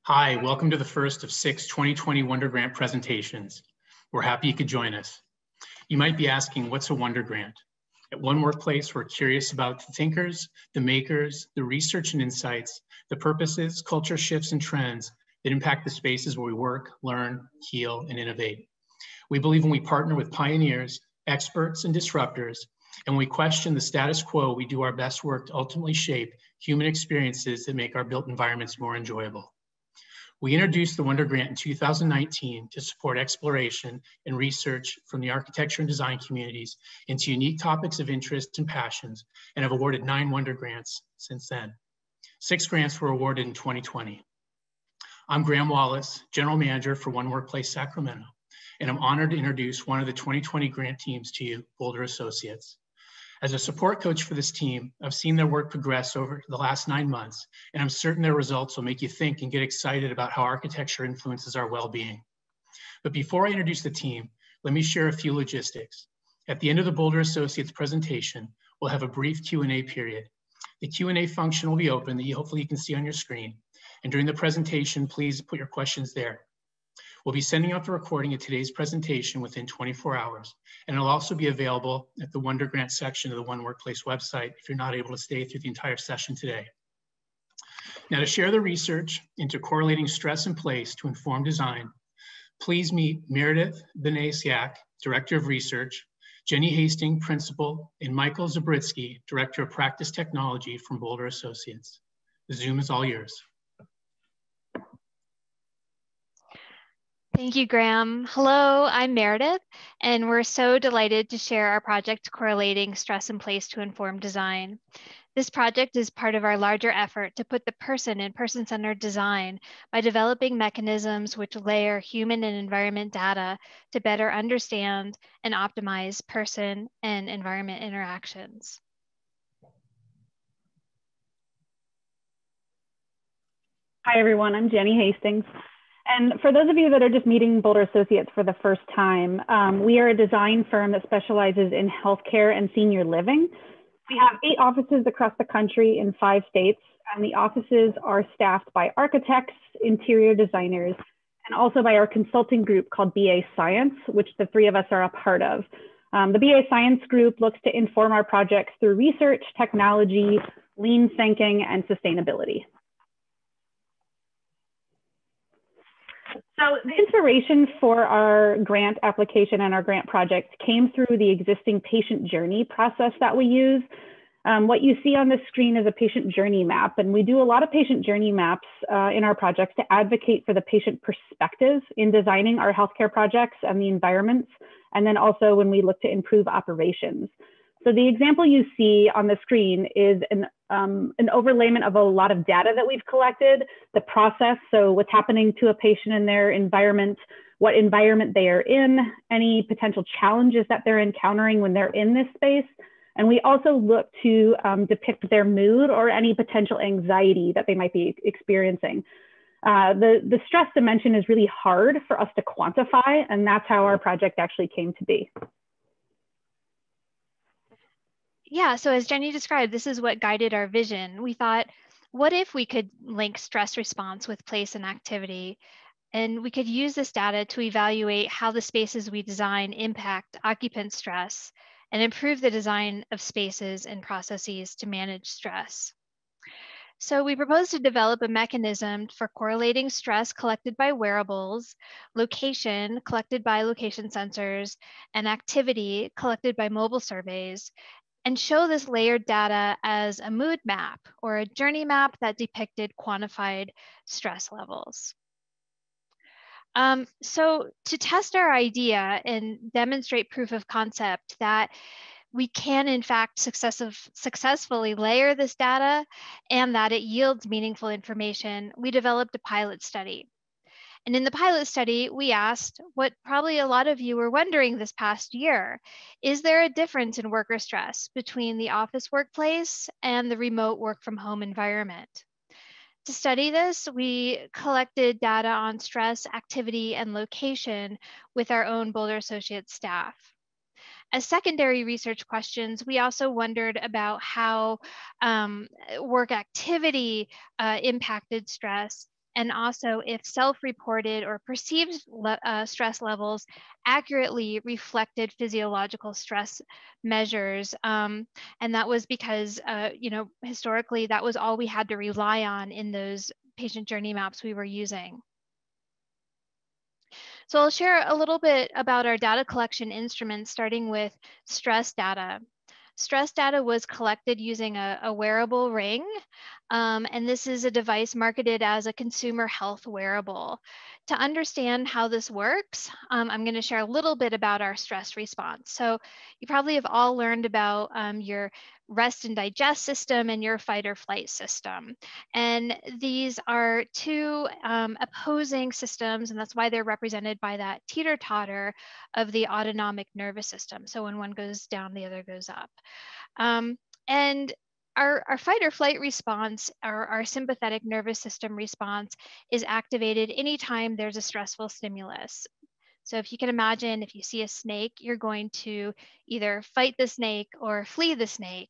Hi, welcome to the first of 6 2020 Wonder Grant presentations. We're happy you could join us. You might be asking, what's a Wonder Grant? At One Workplace, we're curious about the thinkers, the makers, the research and insights, the purposes, culture shifts, and trends that impact the spaces where we work, learn, heal, and innovate. We believe when we partner with pioneers, experts, and disruptors, and when we question the status quo, we do our best work to ultimately shape human experiences that make our built environments more enjoyable. We introduced the Wonder Grant in 2019 to support exploration and research from the architecture and design communities into unique topics of interest and passions, and have awarded 9 Wonder Grants since then. 6 grants were awarded in 2020. I'm Graham Wallace, General Manager for One Workplace Sacramento, and I'm honored to introduce one of the 2020 grant teams to you, Boulder Associates. As a support coach for this team, I've seen their work progress over the last 9 months, and I'm certain their results will make you think and get excited about how architecture influences our well-being. But before I introduce the team, let me share a few logistics. At the end of the Boulder Associates presentation, we'll have a brief Q&A period. The Q&A function will be open that hopefully you can see on your screen. And during the presentation, please put your questions there. We'll be sending out the recording of today's presentation within 24 hours, and it'll also be available at the Wonder Grant section of the One Workplace website if you're not able to stay through the entire session today. Now, to share the research into correlating stress and place to inform design, please meet Meredith Benasiak, Director of Research, Jenny Hastings, Principal, and Michael Zabritsky, Director of Practice Technology from Boulder Associates. The Zoom is all yours. Thank you, Graham. Hello, I'm Meredith, and we're so delighted to share our project correlating stress and place to inform design. This project is part of our larger effort to put the person in person-centered design by developing mechanisms which layer human and environment data to better understand and optimize person and environment interactions. Hi, everyone. I'm Jenny Hastings. And for those of you that are just meeting Boulder Associates for the first time, we are a design firm that specializes in healthcare and senior living. We have 8 offices across the country in 5 states, and the offices are staffed by architects, interior designers, and also by our consulting group called BA Science, which the 3 of us are a part of. The BA Science group looks to inform our projects through research, technology, lean thinking, and sustainability. So the inspiration for our grant application and our grant project came through the existing patient journey process that we use. What you see on the screen is a patient journey map, and we do a lot of patient journey maps in our projects to advocate for the patient perspective in designing our healthcare projects and the environments, and then also when we look to improve operations. So the example you see on the screen is an overlayment of a lot of data that we've collected, the process, so what's happening to a patient in their environment, what environment they are in, any potential challenges that they're encountering when they're in this space. And we also look to depict their mood or any potential anxiety that they might be experiencing. The stress dimension is really hard for us to quantify, and that's how our project actually came to be. Yeah, so as Jenny described, this is what guided our vision. We thought, what if we could link stress response with place and activity? And we could use this data to evaluate how the spaces we design impact occupant stress and improve the design of spaces and processes to manage stress. So we proposed to develop a mechanism for correlating stress collected by wearables, location collected by location sensors, and activity collected by mobile surveys, and show this layered data as a mood map or a journey map that depicted quantified stress levels. So to test our idea and demonstrate proof of concept that we can in fact successfully layer this data and that it yields meaningful information, we developed a pilot study. And in the pilot study, we asked what probably a lot of you were wondering this past year: is there a difference in worker stress between the office workplace and the remote work from home environment? To study this, we collected data on stress, activity, and location with our own Boulder Associates staff. As secondary research questions, we also wondered about how work activity impacted stress and also if self-reported or perceived stress levels accurately reflected physiological stress measures. And that was because, historically, that was all we had to rely on in those patient journey maps we were using. So I'll share a little bit about our data collection instruments, starting with stress data. Stress data was collected using a wearable ring, and this is a device marketed as a consumer health wearable. To understand how this works, I'm going to share a little bit about our stress response. So you probably have all learned about your rest and digest system and your fight or flight system. And these are two opposing systems, and that's why they're represented by that teeter-totter of the autonomic nervous system. So when one goes down, the other goes up. And our fight or flight response, our sympathetic nervous system response, is activated anytime there's a stressful stimulus. So if you can imagine, if you see a snake, you're going to either fight the snake or flee the snake.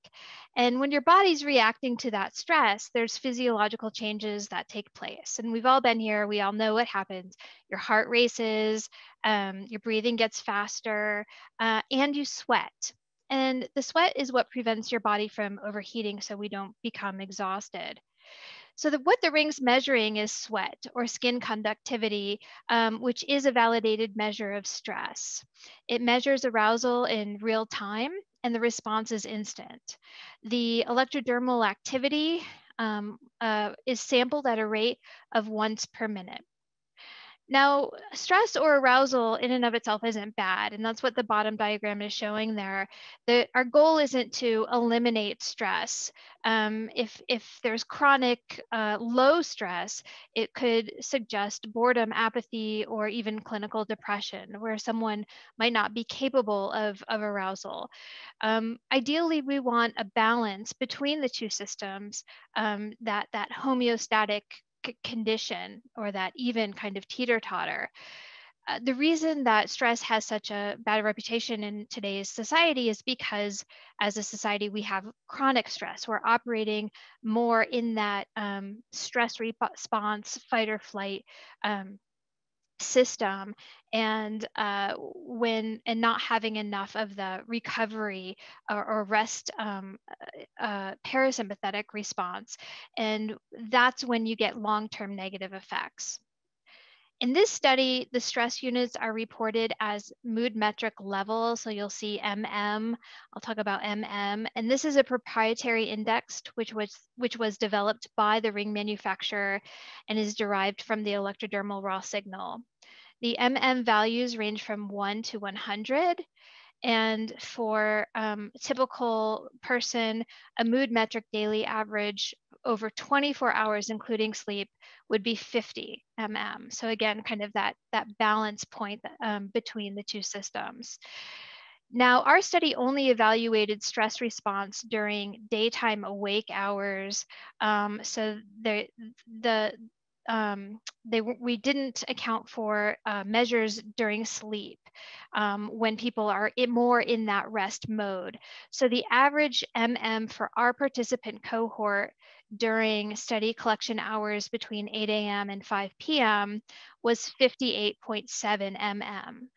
And when your body's reacting to that stress, there's physiological changes that take place. And we've all been here, we all know what happens. Your heart races, your breathing gets faster, and you sweat. And the sweat is what prevents your body from overheating so we don't become exhausted. So what the ring's measuring is sweat or skin conductivity, which is a validated measure of stress. It measures arousal in real time, and the response is instant. The electrodermal activity is sampled at a rate of once per minute. Now, stress or arousal in and of itself isn't bad, and that's what the bottom diagram is showing there. Our goal isn't to eliminate stress. If there's chronic low stress, it could suggest boredom, apathy, or even clinical depression, where someone might not be capable of arousal. Ideally, we want a balance between the two systems, that homeostatic condition, or that even kind of teeter-totter. The reason that stress has such a bad reputation in today's society is because as a society we have chronic stress. We're operating more in that stress response, fight or flight system, and not having enough of the recovery or rest parasympathetic response, and that's when you get long-term negative effects. In this study, the stress units are reported as mood metric level. So you'll see MM, I'll talk about MM. And this is a proprietary index which was developed by the ring manufacturer and is derived from the electrodermal raw signal. The MM values range from 1 to 100. And for a typical person, a mood metric daily average over 24 hours, including sleep, would be 50 mm. So again, kind of that balance point between the two systems. Now, our study only evaluated stress response during daytime awake hours. So we didn't account for measures during sleep when people are more in that rest mode. So the average MM for our participant cohort during study collection hours between 8 a.m. and 5 p.m. was 58.7 mm.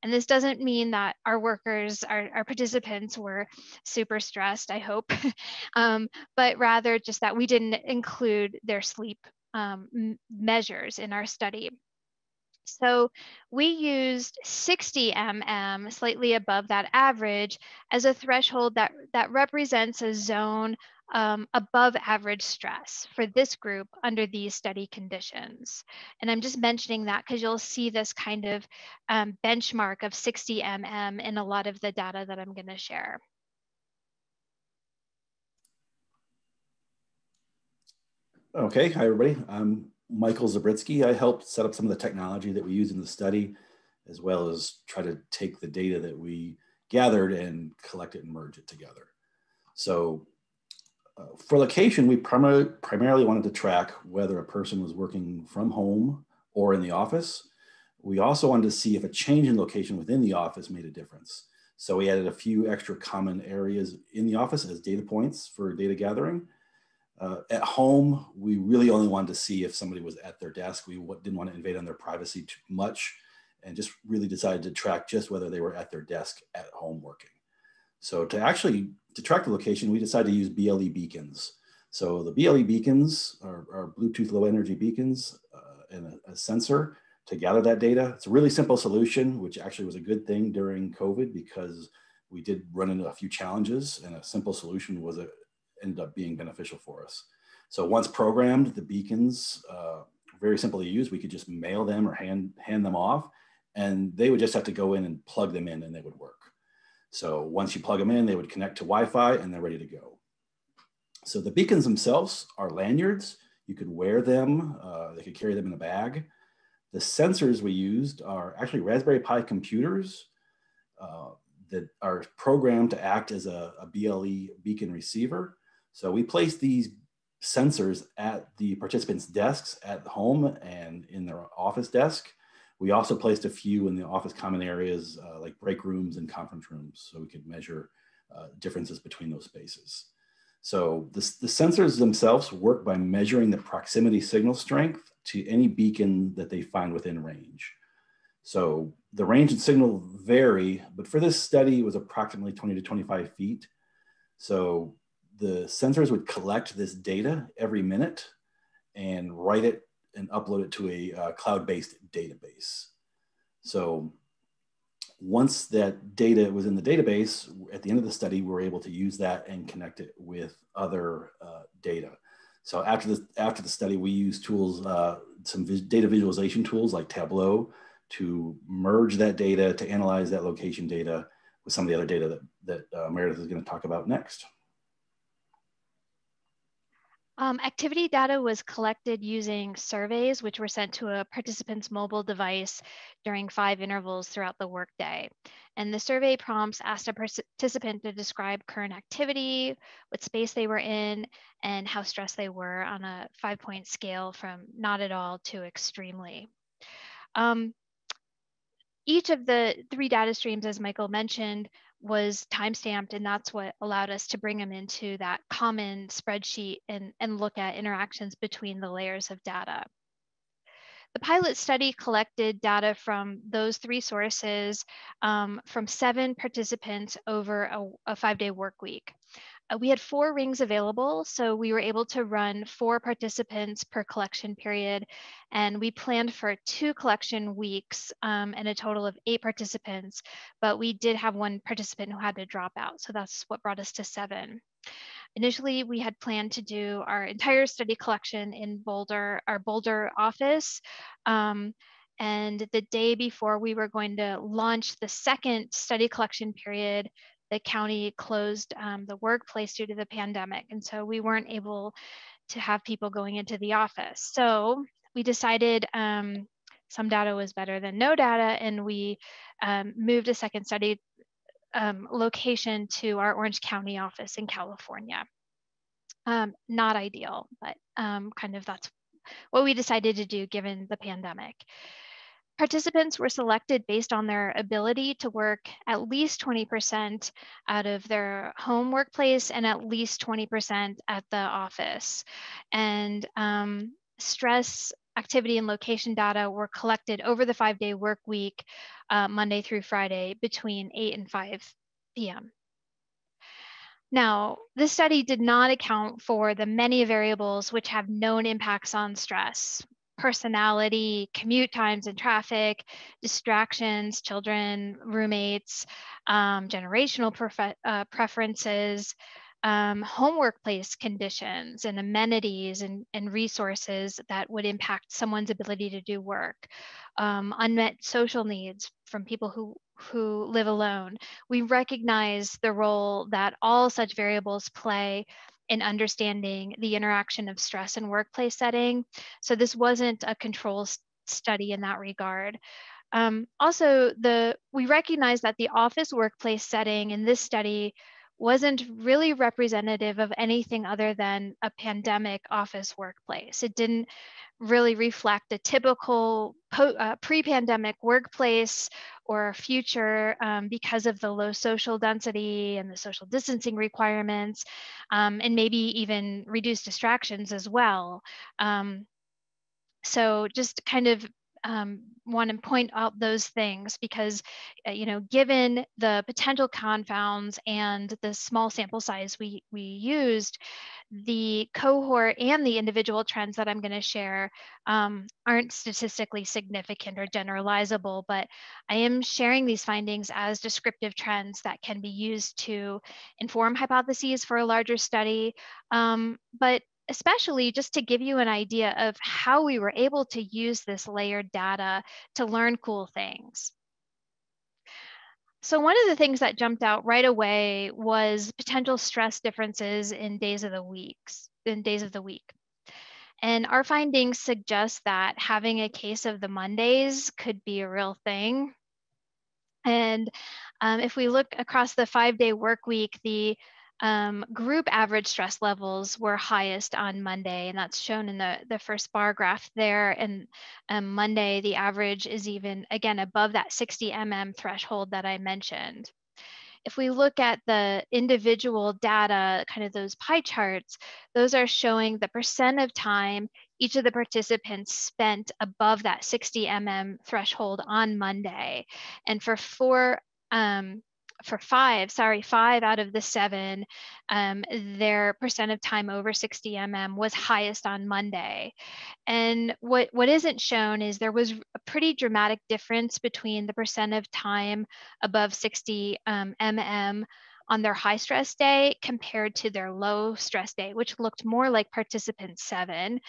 And this doesn't mean that our workers, our participants were super stressed, I hope, but rather just that we didn't include their sleep measures in our study. So we used 60 mm, slightly above that average, as a threshold that represents a zone above average stress for this group under these study conditions. And I'm just mentioning that because you'll see this kind of benchmark of 60 mm in a lot of the data that I'm going to share. Okay, hi everybody. I'm Michael Zabritsky. I helped set up some of the technology that we use in the study, as well as try to take the data that we gathered and collect it and merge it together. So for location, we primarily wanted to track whether a person was working from home or in the office. We also wanted to see if a change in location within the office made a difference. So we added a few extra common areas in the office as data points for data gathering. At home, we really only wanted to see if somebody was at their desk. We didn't want to invade on their privacy too much, and just really decided to track just whether they were at their desk at home working. So to track the location, we decided to use BLE beacons. So the BLE beacons are Bluetooth low energy beacons and a sensor to gather that data. It's a really simple solution, which actually was a good thing during COVID because we did run into a few challenges, and a simple solution ended up being beneficial for us. So once programmed, the beacons, very simple to use. We could just mail them or hand them off, and they would just have to go in and plug them in and they would work. So once you plug them in, they would connect to Wi-Fi and they're ready to go. So the beacons themselves are lanyards. You could wear them, they could carry them in a bag. The sensors we used are actually Raspberry Pi computers that are programmed to act as a BLE beacon receiver. So we placed these sensors at the participants' desks at home and in their office desk. We also placed a few in the office common areas like break rooms and conference rooms, so we could measure differences between those spaces. So the sensors themselves work by measuring the proximity signal strength to any beacon that they find within range. So the range and signal vary, but for this study, it was approximately 20 to 25 feet. So the sensors would collect this data every minute and write it and upload it to a cloud-based database. So once that data was in the database, at the end of the study, we were able to use that and connect it with other data. So after the study, we used tools, some data visualization tools like Tableau to merge that data, to analyze that location data with some of the other data that Meredith is going to talk about next. Activity data was collected using surveys, which were sent to a participant's mobile device during 5 intervals throughout the workday. And the survey prompts asked a participant to describe current activity, what space they were in, and how stressed they were on a 5-point scale from not at all to extremely. Each of the 3 data streams, as Michael mentioned, was timestamped, and that's what allowed us to bring them into that common spreadsheet and look at interactions between the layers of data. The pilot study collected data from those 3 sources from 7 participants over a 5-day work week. We had 4 rings available, so we were able to run 4 participants per collection period, and we planned for 2 collection weeks and a total of 8 participants, but we did have 1 participant who had to drop out, so that's what brought us to 7. Initially, we had planned to do our entire study collection in Boulder, our Boulder office, and the day before we were going to launch the 2nd study collection period, the county closed the workplace due to the pandemic. And so we weren't able to have people going into the office. So we decided some data was better than no data, and we moved a 2nd study location to our Orange County office in California. Not ideal, but kind of that's what we decided to do given the pandemic. Participants were selected based on their ability to work at least 20% out of their home workplace and at least 20% at the office. And stress, activity, and location data were collected over the 5-day work week, Monday through Friday, between 8 and 5 p.m. Now, this study did not account for the many variables which have known impacts on stress: personality, commute times and traffic, distractions, children, roommates, generational preferences, home workplace conditions and amenities and resources that would impact someone's ability to do work, unmet social needs from people who live alone. We recognize the role that all such variables play in understanding the interaction of stress in workplace setting. So this wasn't a control study in that regard. Also, we recognize that the office workplace setting in this study wasn't really representative of anything other than a pandemic office workplace. It didn't really reflect a typical pre-pandemic workplace or future because of the low social density and the social distancing requirements, and maybe even reduced distractions as well. So just kind of want to point out those things because, given the potential confounds and the small sample size we used, the cohort and the individual trends that I'm going to share aren't statistically significant or generalizable, but I am sharing these findings as descriptive trends that can be used to inform hypotheses for a larger study, but especially just to give you an idea of how we were able to use this layered data to learn cool things. So one of the things that jumped out right away was potential stress differences in days of the week. And our findings suggest that having a case of the Mondays could be a real thing. And if we look across the 5-day work week, the group average stress levels were highest on Monday, and that's shown in the first bar graph there. And Monday, the average is even, again, above that 60 mm threshold that I mentioned. If we look at the individual data, kind of those pie charts, those are showing the percent of time each of the participants spent above that 60 mm threshold on Monday. And for five out of the 7, their percent of time over 60 mm was highest on Monday. And what isn't shown is there was a pretty dramatic difference between the percent of time above 60 mm on their high stress day compared to their low stress day, which looked more like participant 7,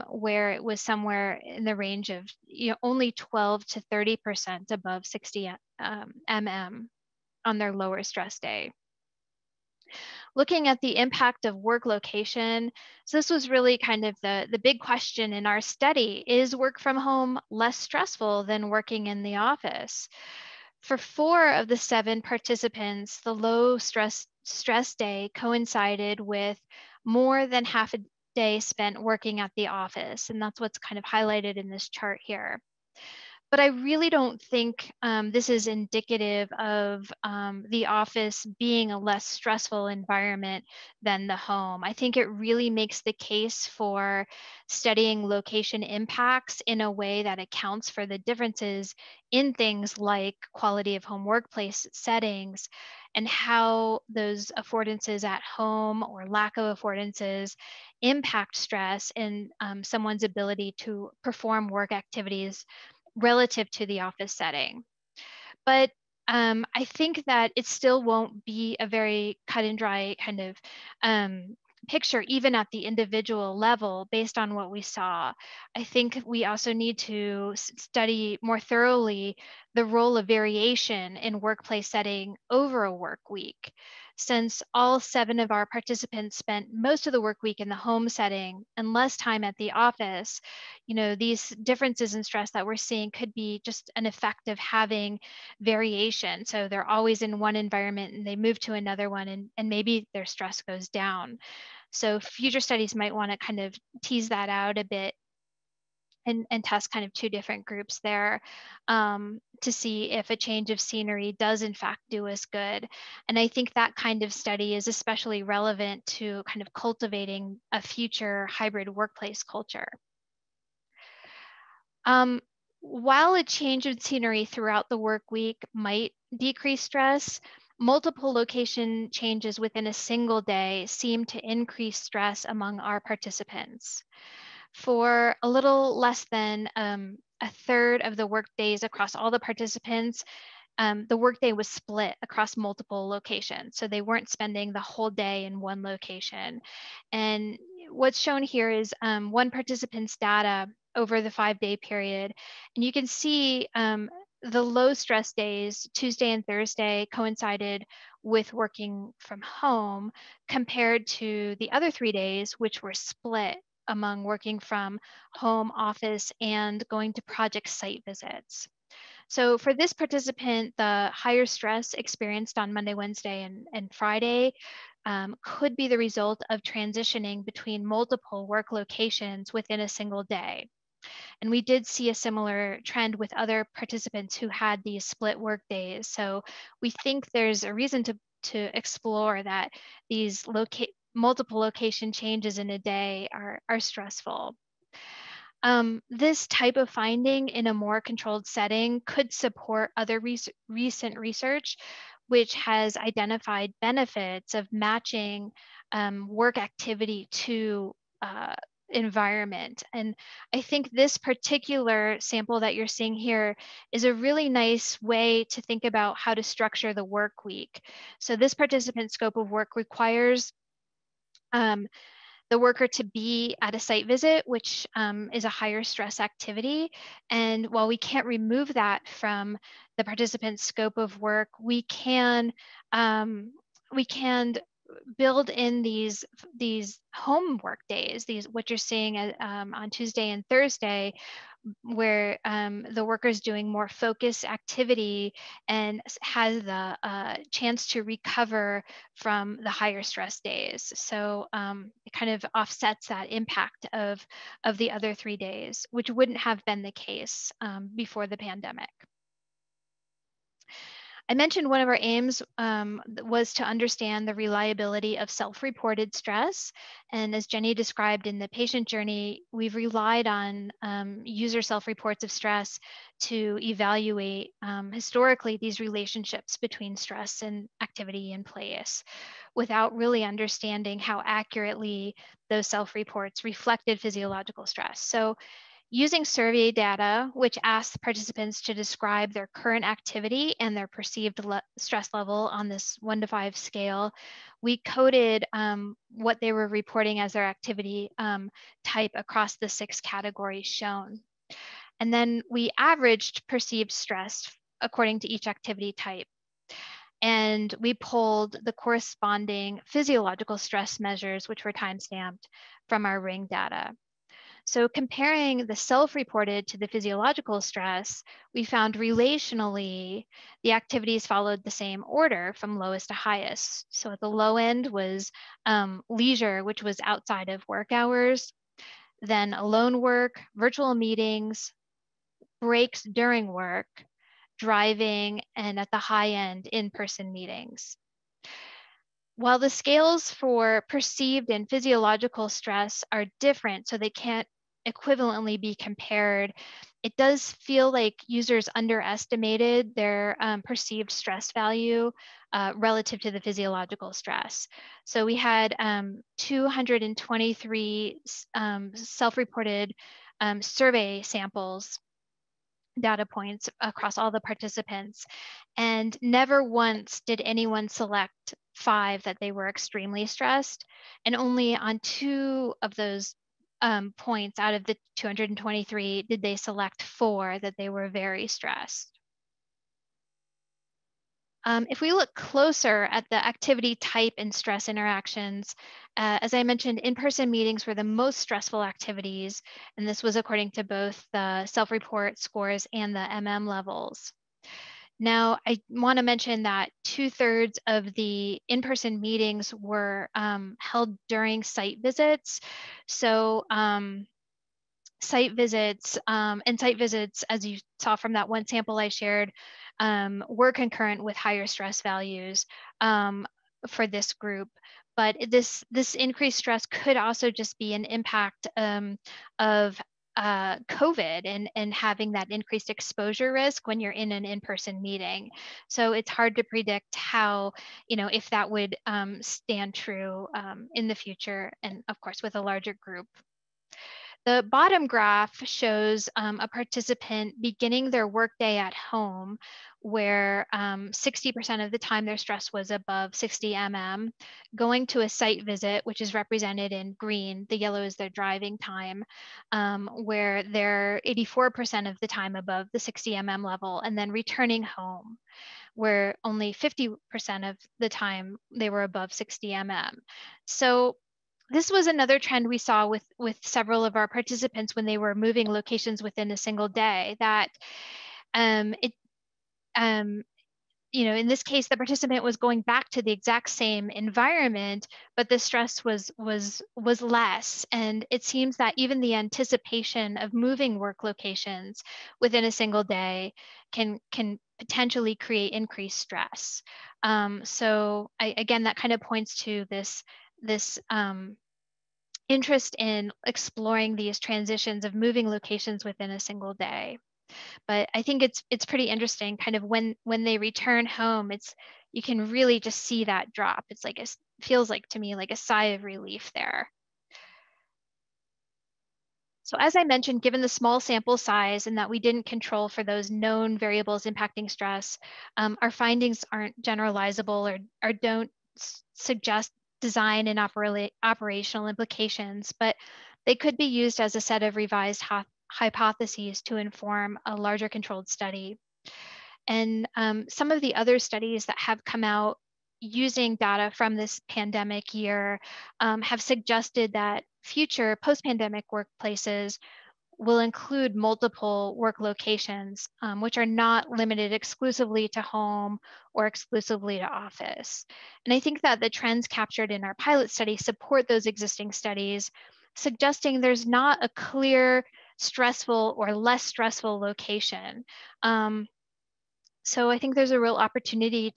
where it was somewhere in the range of only 12 to 30% above 60 mm on their lower stress day. Looking at the impact of work location, so this was really kind of the big question in our study. Is work from home less stressful than working in the office? For 4 of the 7 participants, the low stress day coincided with more than half a day spent working at the office, and that's what's kind of highlighted in this chart here. But I really don't think this is indicative of the office being a less stressful environment than the home. I think it really makes the case for studying location impacts in a way that accounts for the differences in things like quality of home workplace settings and how those affordances at home or lack of affordances impact stress and someone's ability to perform work activities relative to the office setting. But I think that it still won't be a very cut and dry kind of picture, even at the individual level, based on what we saw. I think we also need to study more thoroughly the role of variation in workplace setting over a work week. Since all 7 of our participants spent most of the work week in the home setting and less time at the office, these differences in stress that we're seeing could be just an effect of having variation. So they're always in one environment and they move to another one and maybe their stress goes down. So future studies might want to kind of tease that out a bit and test kind of 2 different groups there to see if a change of scenery does in fact do us good. And I think that kind of study is especially relevant to kind of cultivating a future hybrid workplace culture. While a change of scenery throughout the work week might decrease stress, multiple location changes within a single day seem to increase stress among our participants. For a little less than a third of the work days across all the participants, the workday was split across multiple locations. So they weren't spending the whole day in one location. And what's shown here is one participant's data over the 5-day period. And you can see the low stress days, Tuesday and Thursday, coincided with working from home compared to the other 3 days, which were split among working from home, office, and going to project site visits. So for this participant, the higher stress experienced on Monday, Wednesday, and Friday could be the result of transitioning between multiple work locations within a single day. And we did see a similar trend with other participants who had these split work days. So we think there's a reason to explore that these multiple location changes in a day are stressful. This type of finding in a more controlled setting could support other recent research, which has identified benefits of matching work activity to environment. And I think this particular sample that you're seeing here is a really nice way to think about how to structure the work week. So this participant scope of work requires the worker to be at a site visit, which is a higher stress activity. And while we can't remove that from the participant's scope of work, we can build in these home work days, what you're seeing on Tuesday and Thursday, where the worker is doing more focused activity and has the chance to recover from the higher stress days. So it kind of offsets that impact of the other 3 days, which wouldn't have been the case before the pandemic. I mentioned one of our aims was to understand the reliability of self-reported stress. And as Jenny described in the patient journey, we've relied on user self-reports of stress to evaluate historically these relationships between stress and activity in place, without really understanding how accurately those self-reports reflected physiological stress. So using survey data, which asked participants to describe their current activity and their perceived stress level on this 1 to 5 scale, we coded what they were reporting as their activity type across the 6 categories shown. And then we averaged perceived stress according to each activity type. And we pulled the corresponding physiological stress measures, which were time-stamped from our ring data. So comparing the self-reported to the physiological stress, we found relationally, the activities followed the same order from lowest to highest. So at the low end was leisure, which was outside of work hours, then alone work, virtual meetings, breaks during work, driving, and at the high end, in-person meetings. While the scales for perceived and physiological stress are different, so they can't equivalently be compared, it does feel like users underestimated their perceived stress value relative to the physiological stress. So we had 223 self-reported survey samples, data points across all the participants, and never once did anyone select 5 that they were extremely stressed, and only on 2 of those points out of the 223 did they select 4 that they were very stressed. If we look closer at the activity type and stress interactions, as I mentioned, in-person meetings were the most stressful activities, and this was according to both the self-report scores and the levels. Now, I want to mention that 2/3 of the in-person meetings were held during site visits. So site visits, as you saw from that one sample I shared, were concurrent with higher stress values for this group. But this increased stress could also just be an impact of COVID and having that increased exposure risk when you're in an in-person meeting. So it's hard to predict how, if that would stand true in the future, and of course with a larger group. The bottom graph shows a participant beginning their workday at home, where 60% of the time their stress was above 60 going to a site visit, which is represented in green, the yellow is their driving time, where they're 84% of the time above the 60 level, and then returning home, where only 50% of the time they were above 60 So this was another trend we saw with several of our participants when they were moving locations within a single day, that It you know, in this case, the participant was going back to the exact same environment, but the stress was less. And it seems that even the anticipation of moving work locations within a single day can potentially create increased stress. So again, that kind of points to this interest in exploring these transitions of moving locations within a single day. But I think it's pretty interesting kind of when they return home, you can really just see that drop. It's like, it feels like to me like a sigh of relief there. So as I mentioned, given the small sample size and that we didn't control for those known variables impacting stress, our findings aren't generalizable or don't suggest design and operational implications, but they could be used as a set of revised hypotheses to inform a larger controlled study. And some of the other studies that have come out using data from this pandemic year have suggested that future post-pandemic workplaces will include multiple work locations, which are not limited exclusively to home or exclusively to office. And I think that the trends captured in our pilot study support those existing studies, suggesting there's not a clear stressful or less stressful location. So I think there's a real opportunity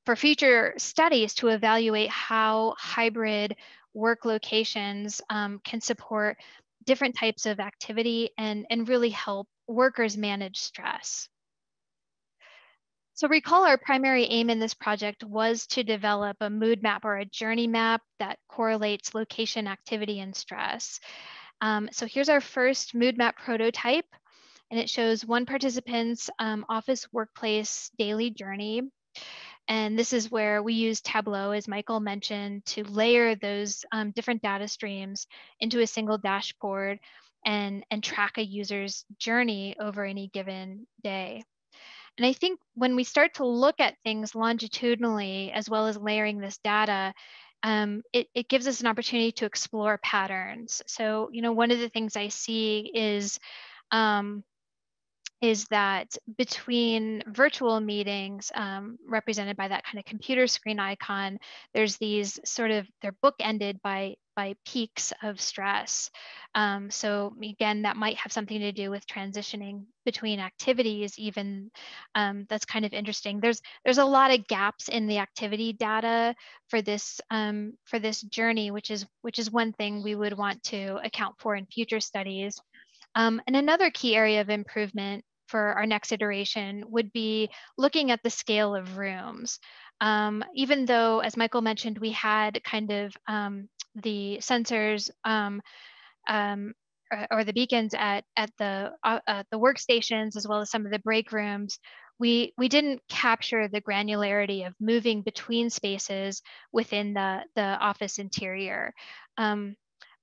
for future studies to evaluate how hybrid work locations can support different types of activity and really help workers manage stress. So recall our primary aim in this project was to develop a mood map or a journey map that correlates location, activity, and stress. So here's our first mood map prototype, and it shows one participant's office workplace daily journey. And this is where we use Tableau, as Michael mentioned, to layer those different data streams into a single dashboard and track a user's journey over any given day. And I think when we start to look at things longitudinally, as well as layering this data, it gives us an opportunity to explore patterns. So, you know, one of the things I see is that between virtual meetings, represented by that kind of computer screen icon, there's these sort of, they're bookended by peaks of stress. So again, that might have something to do with transitioning between activities even. That's kind of interesting. There's a lot of gaps in the activity data for this journey, which is one thing we would want to account for in future studies. And another key area of improvement for our next iteration would be looking at the scale of rooms. Even though, as Michael mentioned, we had kind of the sensors or the beacons at the workstations, as well as some of the break rooms, we didn't capture the granularity of moving between spaces within the office interior.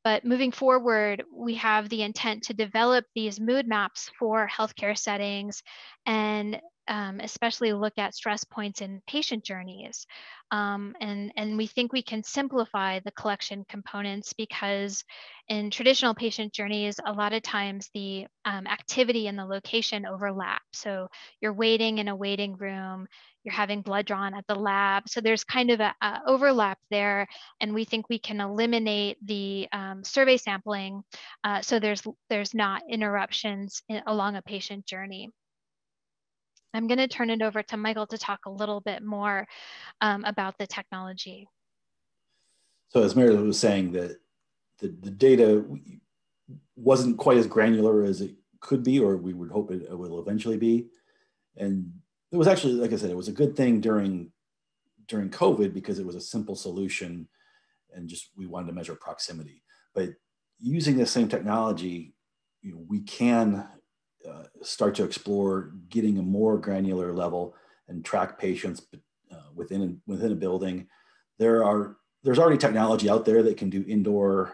But moving forward, we have the intent to develop these mood maps for healthcare settings and especially look at stress points in patient journeys. And we think we can simplify the collection components because in traditional patient journeys, a lot of times the activity and the location overlap. So you're waiting in a waiting room, you're having blood drawn at the lab. So there's kind of a overlap there. And we think we can eliminate the survey sampling so there's not interruptions along a patient journey. I'm going to turn it over to Michael to talk a little bit more about the technology. So as Meredith was saying, that the data wasn't quite as granular as it could be, or we would hope it will eventually be. And it was actually, like I said, it was a good thing during COVID because it was a simple solution and just we wanted to measure proximity. But using the same technology, you know, we can start to explore getting a more granular level and track patients within a building. There's already technology out there that can do indoor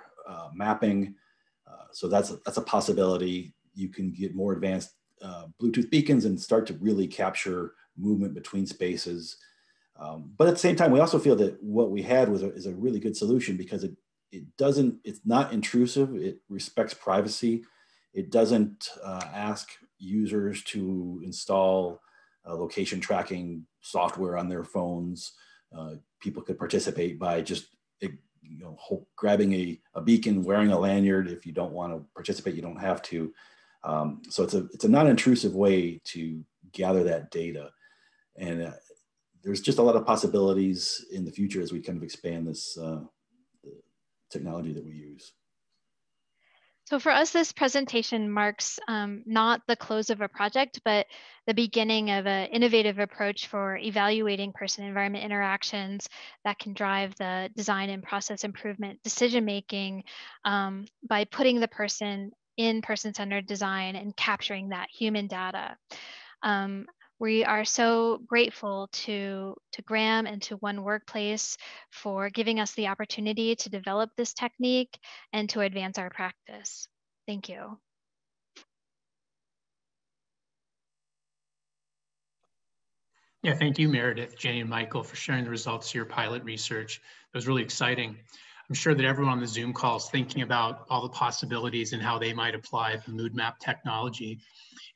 mapping, so that's a possibility. You can get more advanced Bluetooth beacons and start to really capture movement between spaces. But at the same time, we also feel that what we had is a really good solution because it's not intrusive. It respects privacy. It doesn't ask users to install location tracking software on their phones. People could participate by just grabbing a beacon, wearing a lanyard. If you don't want to participate, you don't have to. So it's a non-intrusive way to gather that data. And there's just a lot of possibilities in the future as we kind of expand this technology that we use. So for us, this presentation marks not the close of a project, but the beginning of an innovative approach for evaluating person-environment interactions that can drive the design and process improvement decision-making by putting the person in person-centered design and capturing that human data. We are so grateful to Graham and to One Workplace for giving us the opportunity to develop this technique and to advance our practice. Thank you. Yeah, thank you, Meredith, Jenny, and Michael, for sharing the results of your pilot research. It was really exciting. I'm sure that everyone on the Zoom call is thinking about all the possibilities and how they might apply the Moodmap technology.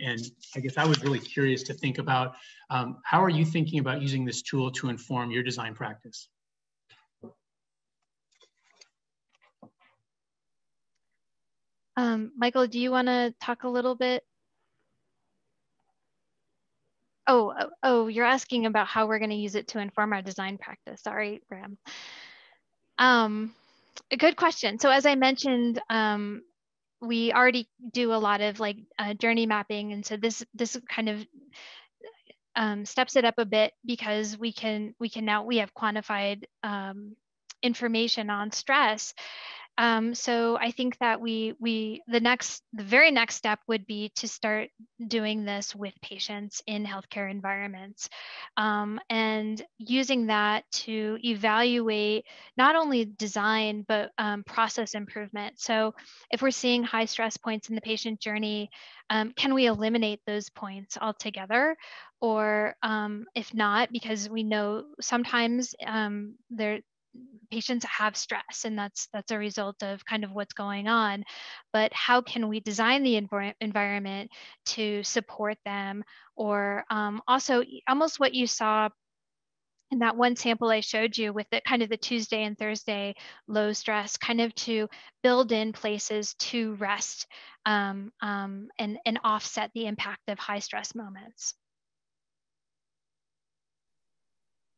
And I guess I was really curious to think about how are you thinking about using this tool to inform your design practice? Michael, do you want to talk a little bit? Oh, you're asking about how we're going to use it to inform our design practice. Sorry, Graham. A good question. So as I mentioned, we already do a lot of journey mapping, and so this kind of steps it up a bit because we have quantified information on stress. So I think that the very next step would be to start doing this with patients in healthcare environments, and using that to evaluate not only design, but process improvement. So if we're seeing high stress points in the patient journey, can we eliminate those points altogether? Or if not, because we know sometimes patients have stress, and that's a result of kind of what's going on, but how can we design the environment to support them? Or also almost what you saw in that one sample I showed you with the Tuesday and Thursday low stress, kind of to build in places to rest and offset the impact of high stress moments.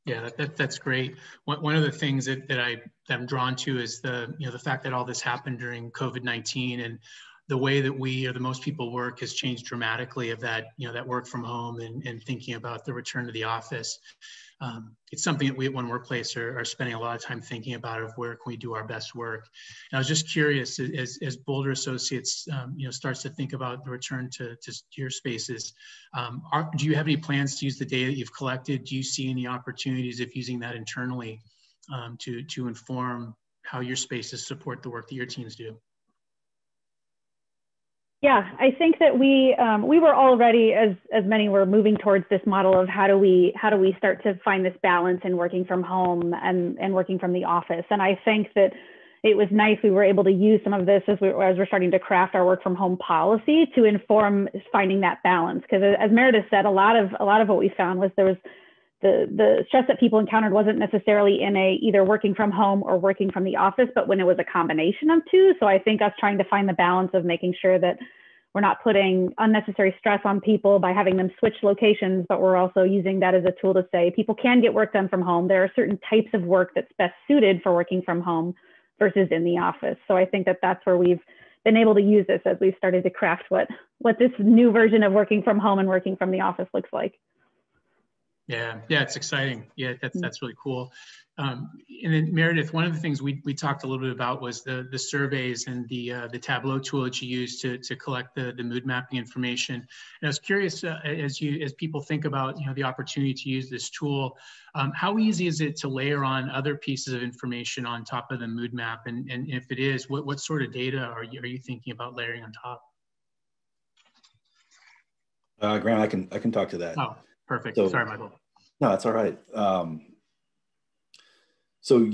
Yeah, that's great. One of the things that I'm drawn to is the fact that all this happened during COVID-19, and the way that we or the most people work has changed dramatically of that, that work from home and thinking about the return to the office. It's something that we at One Workplace are spending a lot of time thinking about of where can we do our best work. And I was just curious, as Boulder Associates starts to think about the return to your spaces, do you have any plans to use the data that you've collected? Do you see any opportunities of using that internally to inform how your spaces support the work that your teams do? Yeah, I think that we were already, as many were, moving towards this model of how do we start to find this balance in working from home and working from the office. And I think that it was nice we were able to use some of this as we're starting to craft our work from home policy to inform finding that balance. Because as Meredith said, a lot of what we found was there was the stress that people encountered wasn't necessarily in either working from home or working from the office, but when it was a combination of two. So I think us trying to find the balance of making sure that we're not putting unnecessary stress on people by having them switch locations, but we're also using that as a tool to say people can get work done from home. There are certain types of work that's best suited for working from home versus in the office. So I think that that's where we've been able to use this as we've started to craft what this new version of working from home and working from the office looks like. Yeah, it's exciting. Yeah, that's really cool. And then Meredith, one of the things we talked a little bit about was the surveys and the Tableau tool that you use to collect the mood mapping information. And I was curious, as people think about the opportunity to use this tool, how easy is it to layer on other pieces of information on top of the mood map? And if it is, what sort of data are you thinking about layering on top? Graham, I can talk to that. Oh, perfect. So, sorry, Michael. No, that's all right. So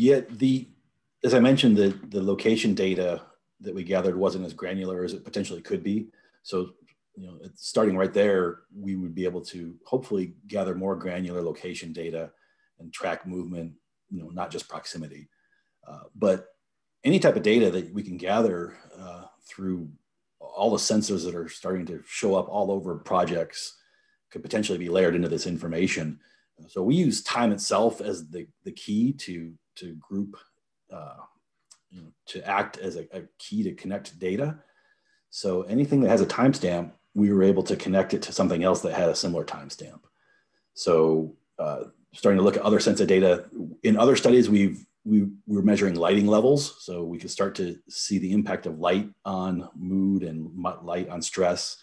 as I mentioned, the location data that we gathered wasn't as granular as it potentially could be. So, starting right there, we would be able to hopefully gather more granular location data and track movement, not just proximity. But any type of data that we can gather through all the sensors that are starting to show up all over projects could potentially be layered into this information. So we use time itself as the key to group, to act as a key to connect data. So anything that has a timestamp, we were able to connect it to something else that had a similar timestamp. So starting to look at other sensor data. In other studies, we were measuring lighting levels. So we could start to see the impact of light on mood and light on stress,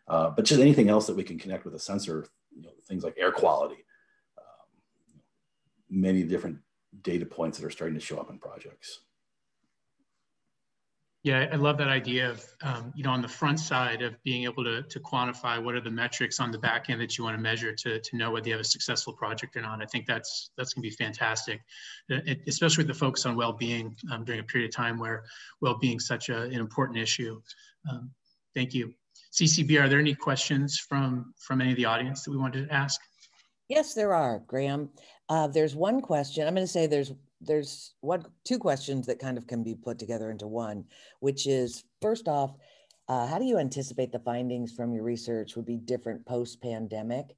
but just anything else that we can connect with a sensor, things like air quality, many different data points that are starting to show up in projects. Yeah, I love that idea of, on the front side of being able to quantify what are the metrics on the back end that you want to measure to know whether you have a successful project or not. I think that's going to be fantastic, especially with the focus on well-being during a period of time where well-being is such an important issue. Thank you. CCB, are there any questions from any of the audience that we wanted to ask? Yes, there are, Graham. There's one question. I'm going to say there's two questions that kind of can be put together into one, which is, first off, how do you anticipate the findings from your research would be different post-pandemic,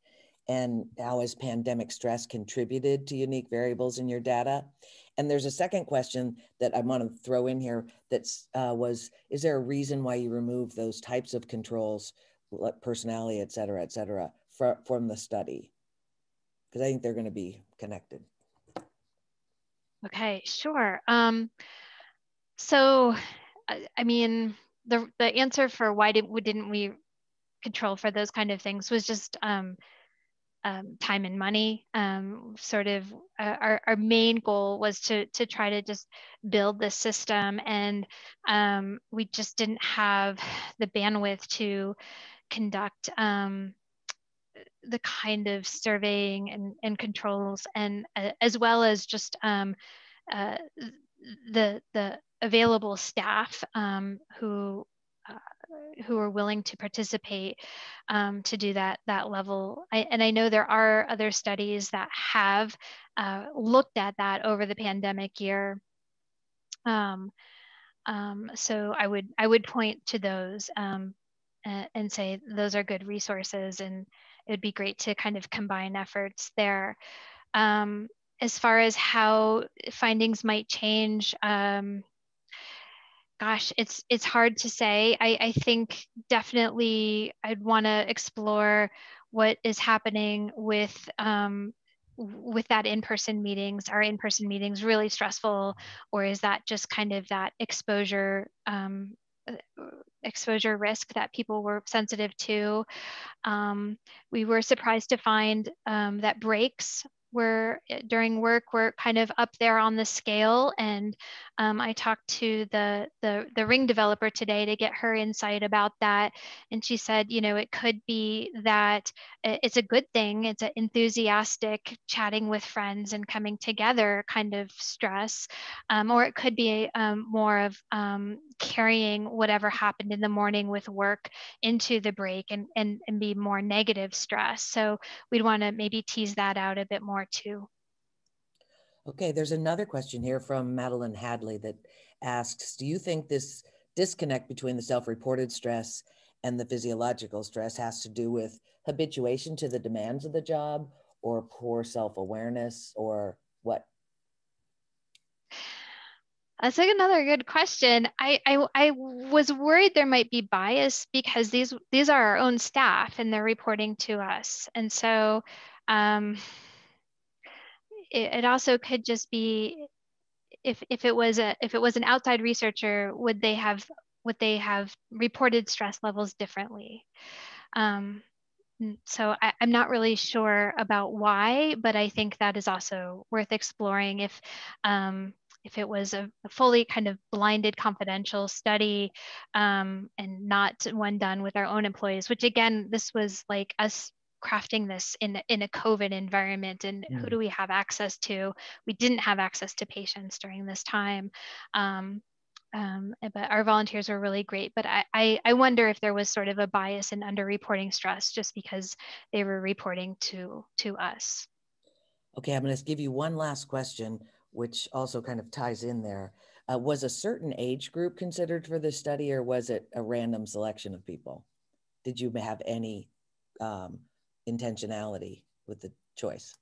and how has pandemic stress contributed to unique variables in your data? And there's a second question that I want to throw in here that's is there a reason why you removed those types of controls, like personality, et cetera, from the study? Because I think they're going to be connected. Okay, sure. So, I mean, the answer for why didn't we control for those kind of things was just time and money. Sort of our main goal was to try to just build this system, and we just didn't have the bandwidth to conduct the kind of surveying and controls, and as well as just the available staff who are willing to participate to do that level. And I know there are other studies that have looked at that over the pandemic year. So I would point to those and say those are good resources, and it would be great to kind of combine efforts there. As far as how findings might change, gosh, it's hard to say. I think definitely I'd want to explore what is happening with that in-person meetings. Are in-person meetings really stressful, or is that just kind of that exposure risk that people were sensitive to? We were surprised to find that breaks during work were kind of up there on the scale. And I talked to the Ring developer today to get her insight about that. And she said, it could be that it's a good thing. It's an enthusiastic chatting with friends and coming together kind of stress. Or it could be more of carrying whatever happened in the morning with work into the break and be more negative stress. So we'd want to maybe tease that out a bit more too. Okay, there's another question here from Madeline Hadley that asks, do you think this disconnect between the self-reported stress and the physiological stress has to do with habituation to the demands of the job, or poor self-awareness, or what? That's like another good question. I was worried there might be bias because these are our own staff and they're reporting to us, and so it also could just be if it was an outside researcher, would they have reported stress levels differently? So I'm not really sure about why, but I think that is also worth exploring if it was a fully kind of blinded confidential study and not one done with our own employees, which again, this was like us crafting this in a COVID environment, and who do we have access to? We didn't have access to patients during this time. but our volunteers were really great. But I wonder if there was sort of a bias in underreporting stress just because they were reporting to us. Okay, I'm going to give you one last question, which also kind of ties in there. Was a certain age group considered for this study, or was it a random selection of people? Did you have any intentionality with the choice?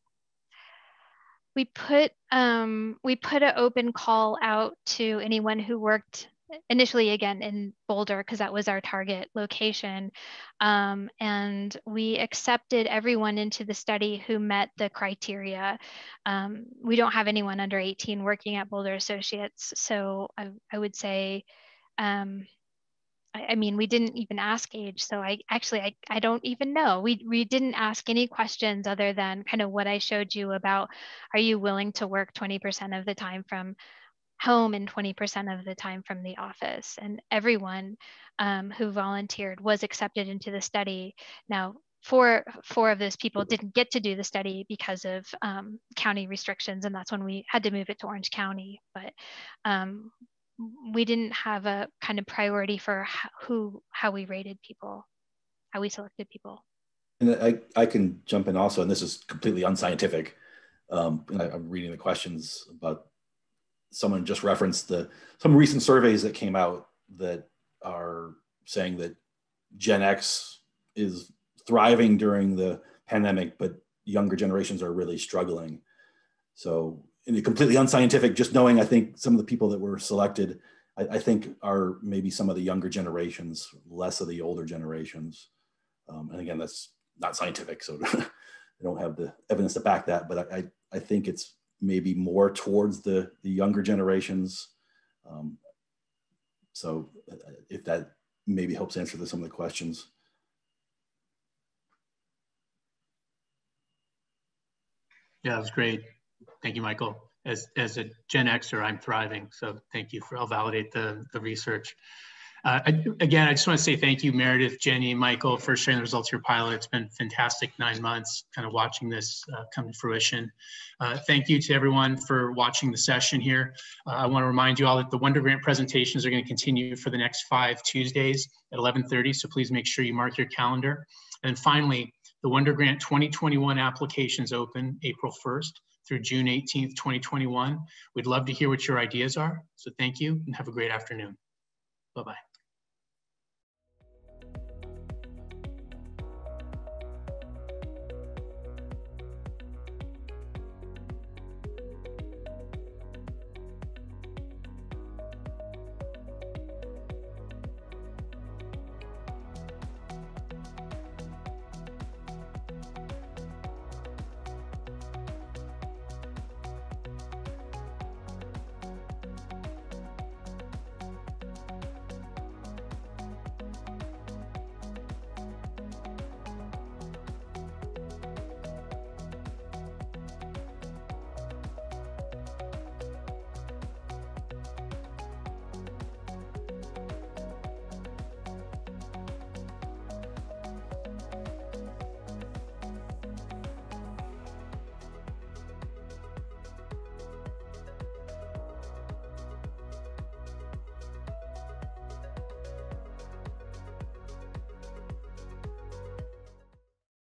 We put an open call out to anyone who worked initially, again, in Boulder, because that was our target location. And we accepted everyone into the study who met the criteria. We don't have anyone under 18 working at Boulder Associates. So I would say, I mean, we didn't even ask age. So I don't even know. We didn't ask any questions other than kind of what I showed you about, are you willing to work 20% of the time from home and 20% of the time from the office? And everyone who volunteered was accepted into the study. Now, four of those people didn't get to do the study because of county restrictions, and that's when we had to move it to Orange County. But we didn't have a kind of priority for how we rated people, how we selected people. And I can jump in also, and this is completely unscientific. And I'm reading the questions, but someone just referenced some recent surveys that came out that are saying that Gen X is thriving during the pandemic, but younger generations are really struggling. So, and completely unscientific, just knowing, I think some of the people that were selected, I think are maybe some of the younger generations, less of the older generations. And again, that's not scientific, so I don't have the evidence to back that, but I think it's maybe more towards the younger generations. So if that maybe helps answer some of the questions. Yeah, that was great. Thank you, Michael. As a Gen Xer, I'm thriving. So thank you I'll validate the research. Again, I just want to say thank you, Meredith, Jenny, Michael, for sharing the results of your pilot. It's been fantastic 9 months kind of watching this come to fruition. Thank you to everyone for watching the session here. I want to remind you all that the Wonder Grant presentations are going to continue for the next 5 Tuesdays at 11:30. So please make sure you mark your calendar. And finally, the Wonder Grant 2021 applications open April 1st through June 18th, 2021. We'd love to hear what your ideas are. So thank you and have a great afternoon. Bye-bye.